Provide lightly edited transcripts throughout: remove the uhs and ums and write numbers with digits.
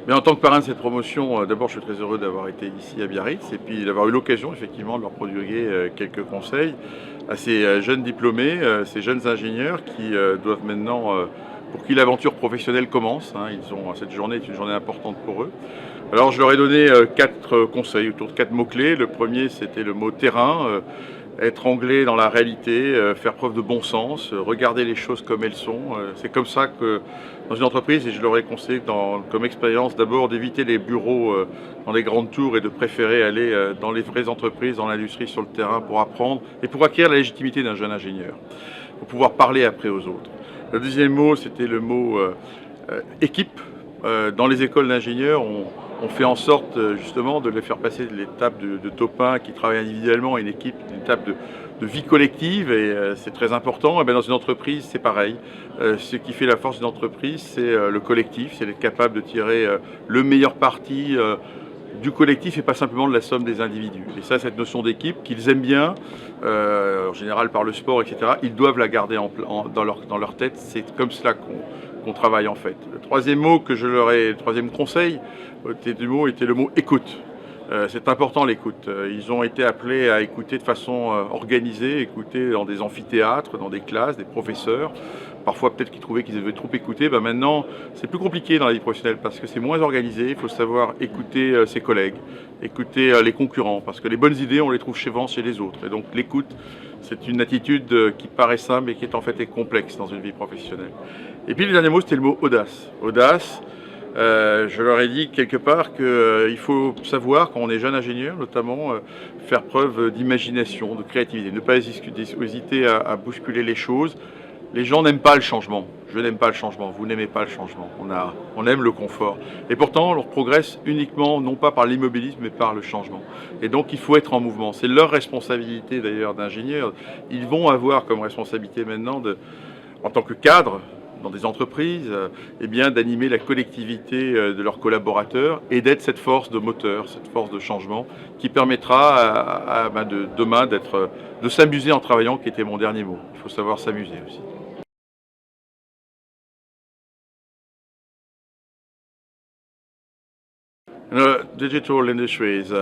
Mais en tant que parrain de cette promotion, d'abord je suis très heureux d'avoir été ici à Biarritz et puis d'avoir eu l'occasion effectivement de leur prodiguer quelques conseils à ces jeunes diplômés, ces jeunes ingénieurs qui doivent maintenant, pour qui l'aventure professionnelle commence, hein, cette journée est une journée importante pour eux. Alors je leur ai donné 4 conseils autour de 4 mots-clés. Le premier c'était le mot terrain, être anglais dans la réalité, faire preuve de bon sens, regarder les choses comme elles sont. C'est comme ça que dans une entreprise, et je leur ai conseillé comme expérience d'abord d'éviter les bureaux dans les grandes tours et de préférer aller dans les vraies entreprises, dans l'industrie, sur le terrain pour apprendre et pour acquérir la légitimité d'un jeune ingénieur, pour pouvoir parler après aux autres. Le deuxième mot, c'était le mot équipe. Dans les écoles d'ingénieurs, on fait en sorte justement de les faire passer de l'étape de top 1 qui travaille individuellement à une étape de vie collective et c'est très important. Et bien dans une entreprise, c'est pareil. Ce qui fait la force d'une entreprise, c'est le collectif, c'est d'être capable de tirer le meilleur parti du collectif et pas simplement de la somme des individus. Et ça, cette notion d'équipe, qu'ils aiment bien, en général par le sport, etc., ils doivent la garder dans leur tête. C'est comme cela qu'on travaille en fait. Le troisième mot le troisième conseil était le mot écoute. C'est important l'écoute. Ils ont été appelés à écouter de façon organisée, écouter dans des amphithéâtres, dans des classes, des professeurs. Parfois peut-être qu'ils trouvaient qu'ils avaient trop écouté. Ben maintenant, c'est plus compliqué dans la vie professionnelle parce que c'est moins organisé. Il faut savoir écouter ses collègues, écouter les concurrents, parce que les bonnes idées, on les trouve chez les autres. Et donc l'écoute, c'est une attitude qui paraît simple et qui est en fait complexe dans une vie professionnelle. Et puis le dernier mot, c'était le mot audace. Audace. Je leur ai dit quelque part qu'il faut savoir, quand on est jeune ingénieur notamment, faire preuve d'imagination, de créativité, ne pas hésiter à bousculer les choses. Les gens n'aiment pas le changement. Je n'aime pas le changement. Vous n'aimez pas le changement. On aime le confort. Et pourtant, on progresse uniquement, non pas par l'immobilisme, mais par le changement. Et donc, il faut être en mouvement. C'est leur responsabilité d'ailleurs d'ingénieurs. Ils vont avoir comme responsabilité maintenant, en tant que cadre, dans des entreprises, eh bien, d'animer la collectivité de leurs collaborateurs et d'être cette force de moteur, cette force de changement qui permettra demain de s'amuser en travaillant, qui était mon dernier mot. Il faut savoir s'amuser aussi. Digital industry is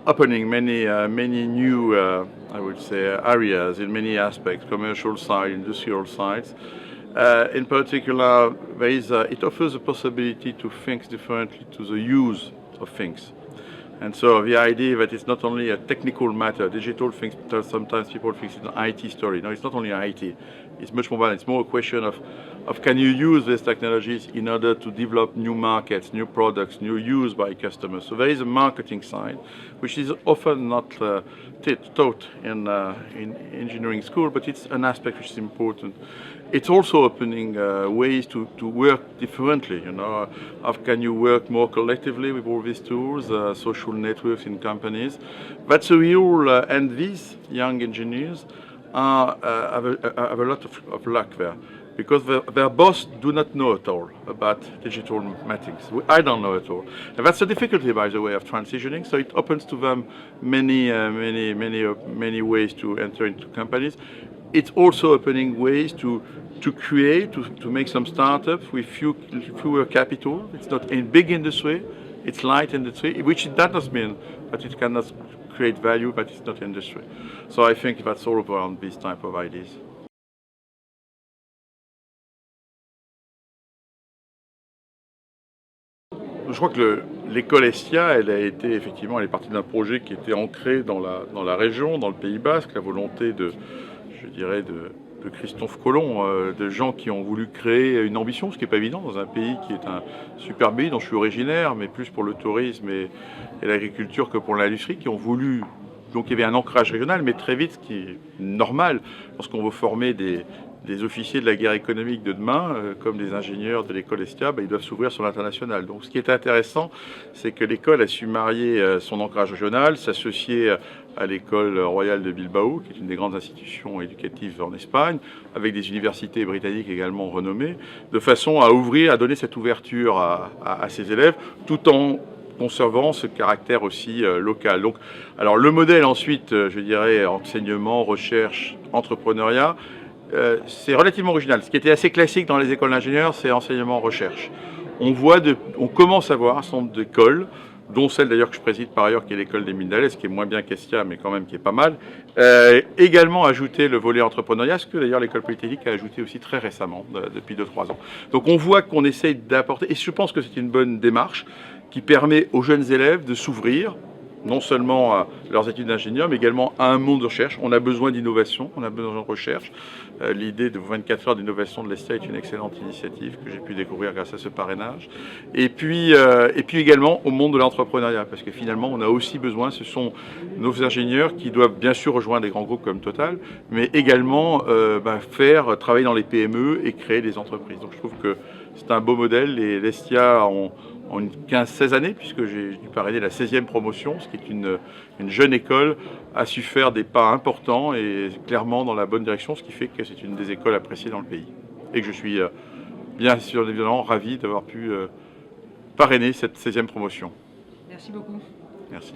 opening many new, I would say, areas in many aspects, commercial side, industrial sides. In particular, it offers the possibility to think differently to the use of things. And so the idea that it's not only a technical matter, digital things, sometimes people think it's an IT story. No, it's not only IT. It's much more balanced. It's more a question of can you use these technologies in order to develop new markets, new products, new use by customers. So there is a marketing side, which is often not taught in engineering school, but it's an aspect which is important. It's also opening ways to work differently. You know, how can you work more collectively with all these tools, social networks in companies? That's a real, and these young engineers have a lot of luck there, because their boss do not know at all about digital matters. I don't know at all. And that's the difficulty, by the way, of transitioning. So it opens to them many ways to enter into companies. It's also opening ways to create, to make some startups with fewer capital. It's not in big industry, it's light industry, which that does mean that it cannot create value, but it's not industry. So I think that's all around these type of ideas. Je crois que l'école Estia, elle est partie d'un projet qui était ancré dans la région, dans le Pays Basque, la volonté de Christophe Colomb, de gens qui ont voulu créer une ambition, ce qui n'est pas évident dans un pays qui est un super pays dont je suis originaire, mais plus pour le tourisme et l'agriculture que pour l'industrie, qui ont voulu. Donc il y avait un ancrage régional, mais très vite, ce qui est normal, lorsqu'on veut former des officiers de la guerre économique de demain, comme des ingénieurs de l'école Estia, ils doivent s'ouvrir sur l'international. Donc ce qui est intéressant, c'est que l'école a su marier son ancrage régional, s'associer à l'école royale de Bilbao, qui est une des grandes institutions éducatives en Espagne, avec des universités britanniques également renommées, de façon à donner cette ouverture à ses élèves, tout en conservant ce caractère aussi local. Donc, alors le modèle ensuite, je dirais, enseignement, recherche, entrepreneuriat, c'est relativement original. Ce qui était assez classique dans les écoles d'ingénieurs, c'est enseignement-recherche. on commence à voir un certain nombre d'écoles, dont celle d'ailleurs que je préside par ailleurs, qui est l'école des Mines d'Alès, qui est moins bien qu'Estia, mais quand même qui est pas mal, également ajouter le volet entrepreneuriat, ce que d'ailleurs l'école polytechnique a ajouté aussi très récemment, depuis 2-3 ans. Donc on voit qu'on essaye d'apporter, et je pense que c'est une bonne démarche, qui permet aux jeunes élèves de s'ouvrir, non seulement à leurs études d'ingénieur, mais également à un monde de recherche. On a besoin d'innovation, on a besoin de recherche. L'idée de 24 heures d'innovation de l'Estia est une excellente initiative que j'ai pu découvrir grâce à ce parrainage. Et puis également au monde de l'entrepreneuriat, parce que finalement on a aussi besoin, ce sont nos ingénieurs qui doivent bien sûr rejoindre des grands groupes comme Total, mais également faire travailler dans les PME et créer des entreprises. Donc je trouve que c'est un beau modèle et l'Estia en 15-16 années, puisque j'ai dû parrainer la 16e promotion, ce qui est une jeune école, a su faire des pas importants et clairement dans la bonne direction, ce qui fait que c'est une des écoles appréciées dans le pays. Et que je suis bien sûr évidemment ravi d'avoir pu parrainer cette 16e promotion. Merci beaucoup. Merci.